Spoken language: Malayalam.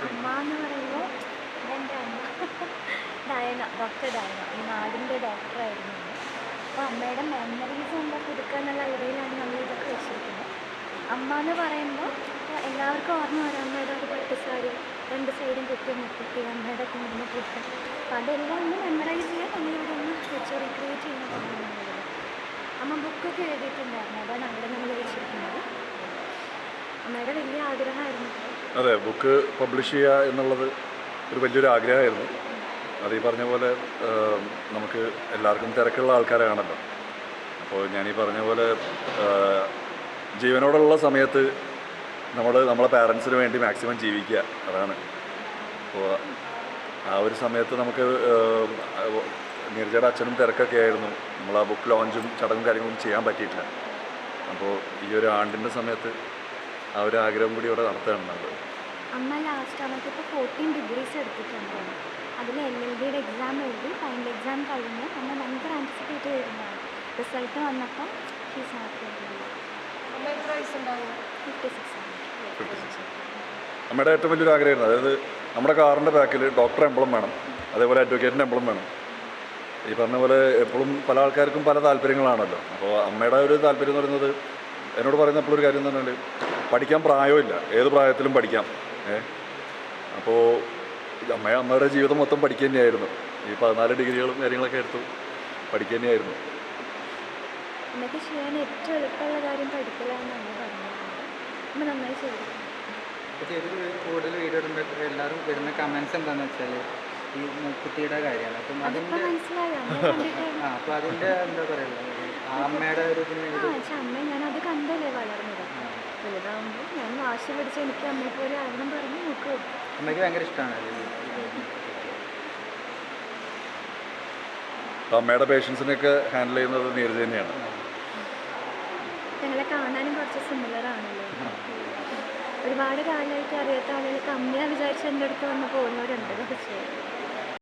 അമ്മ എന്ന് പറയുമ്പോൾ എൻ്റെ അമ്മ ഡയന, ഡോക്ടർ ഡയന, ഈ നാടിൻ്റെ ഡോക്ടറായിരുന്നു അമ്മ. അപ്പോൾ അമ്മയുടെ മെമ്മറീസ് എന്താ പുതുക്കുക എന്നുള്ള ഐഡിയയിലാണ് നമ്മൾ ഇതൊക്കെ വെച്ചിരിക്കുന്നത്. അമ്മ എന്ന് പറയുമ്പോൾ ഇപ്പോൾ എല്ലാവർക്കും ഓർമ്മ വരും അമ്മയുടെ ഒരു പട്ടുസാരി, രണ്ട് സൈഡും കുത്തി മുക്കുത്തി, അമ്മയുടെ കുങ്കുമ പൂക്കൾ. അപ്പോൾ അതെല്ലാം ഒന്ന് മെമ്മറൈസ് ചെയ്യാൻ നമ്മളിവിടെ ഒന്ന് വെച്ച് റീക്രിയേറ്റ് ചെയ്യുന്നതാണ് നമ്മളിവിടെ. അമ്മ ബുക്കൊക്കെ എഴുതിയിട്ടുണ്ടായിരുന്നു, അതാണ് അവിടെ നമ്മൾ വെച്ചിരിക്കുന്നത്. അമ്മയുടെ വലിയ ആഗ്രഹമായിരുന്നു. അതെ, ബുക്ക് പബ്ലിഷ് ചെയ്യുക എന്നുള്ളത് ഒരു വലിയൊരു ആഗ്രഹമായിരുന്നു. അത് ഈ പറഞ്ഞ പോലെ നമുക്ക് എല്ലാവർക്കും തിരക്കുള്ള ആൾക്കാരാണല്ലോ. അപ്പോൾ ഞാനീ പറഞ്ഞ പോലെ ജീവനോടുള്ള സമയത്ത് നമ്മളെ പാരൻസിന് വേണ്ടി മാക്സിമം ജീവിക്കുക, അതാണ്. അപ്പോൾ ആ ഒരു സമയത്ത് നമുക്ക് നീരജയുടെ അച്ഛനും തിരക്കൊക്കെ ആയിരുന്നു. നമ്മൾ ആ ബുക്ക് ലോഞ്ചും ചടങ്ങും കാര്യങ്ങളൊന്നും ചെയ്യാൻ പറ്റിയിട്ടില്ല. അപ്പോൾ ഈ ഒരു ആണ്ടിൻ്റെ സമയത്ത് ആ ഒരു ആഗ്രഹം കൂടി ഇവിടെ നടത്തുകയാണ് നമ്മൾ. അമ്മ ലാസ്റ്റ് നമുക്കിപ്പോൾ 14 ഡിഗ്രീസ് എടുത്തിട്ടുണ്ടായിരുന്നു. അതിൽ LLBയുടെ എക്സാം എഴുതി ഫൈനൽ എക്സാം കഴിഞ്ഞ് അമ്മ ഭയങ്കര ആൻറ്റിസിപ്പേറ്റ് ചെയ്തിരുന്നതാണ്. റിസൾട്ട് വന്നപ്പോൾ ഷീസ് ഹാപ്പി. അമ്മ എത്ര വയസ്സുണ്ടാവും? 56 ആണ്. 56. അമ്മയുടെ ഏറ്റവും വലിയൊരു ആഗ്രഹമായിരുന്നു, അതായത് നമ്മുടെ കാറിൻ്റെ ബാക്കിൽ ഡോക്ടർ എംബ്ലം വേണം, അതേപോലെ അഡ്വക്കേറ്റിൻ്റെ എംബ്ലം വേണം. ഈ പറഞ്ഞ പോലെ എപ്പോഴും പല ആൾക്കാർക്കും പല താല്പര്യങ്ങളാണല്ലോ. അപ്പോൾ അമ്മയുടെ ഒരു താല്പര്യം എന്ന് പറയുന്നത്, എന്നോട് പറയുന്ന എപ്പോഴൊരു കാര്യം എന്ന് പറഞ്ഞാൽ പഠിക്കാൻ പ്രായമില്ല, ഏത് പ്രായത്തിലും പഠിക്കാം. അപ്പോൾ അമ്മയുടെ ജീവിതം മൊത്തം പഠിക്കുക തന്നെയായിരുന്നു. ഈ 14 ഡിഗ്രികളും കാര്യങ്ങളൊക്കെ എടുത്തു പഠിക്കുക തന്നെയായിരുന്നു. അമ്മയ്ക്ക് ചെയ്യാൻ ഏറ്റവും എളുപ്പമുള്ള കാര്യം പഠിക്കലാണെന്ന് അമ്മ പറഞ്ഞിട്ടുണ്ട്. അമ്മ നന്നായി ചെയ്തു. അപ്പോൾ ചെയ്ത് കൂടുതൽ വീഡിയോ ഇടുമ്പോൾ എല്ലാവരും വരുന്ന കമൻസ് എന്താണെന്ന് വെച്ചാൽ ഈ കുട്ടിയുടെ കാര്യമാണ്. അപ്പം അതിപ്പോൾ അതിൻ്റെ മനസ്സിലായോ അമ്മ കണ്ടിട്ട്? അപ്പോൾ അതിൻ്റെ എന്താ പറയുക, അമ്മയുടെ ഒരു ഇതിന് പക്ഷെ അമ്മ ഞാനത് കണ്ടല്ലേ വളർന്നത്. വലുതാകുമ്പോൾ ഞാൻ വാശി പിടിച്ച് എനിക്ക് അമ്മയെ പോലെ ആവണം പറഞ്ഞ് നോക്കും. അമ്മയ്ക്ക് ഭയങ്കര ഇഷ്ടമാണ്. അപ്പോൾ അമ്മയുടെ പേഷ്യൻസിനെയൊക്കെ ഹാൻഡിൽ ചെയ്യുന്നത് നീരജ് തന്നെയാണ്. ഞങ്ങളെ കാണാനും കുറച്ച് സിമിലർ ആണല്ലോ. ഒരുപാട് കാലമായിട്ട് അറിയാത്ത ആളുകൾക്ക് അമ്മയെ വിചാരിച്ച് എൻ്റെ അടുത്ത് വന്ന് പോകുന്നവരുണ്ട്. പക്ഷേ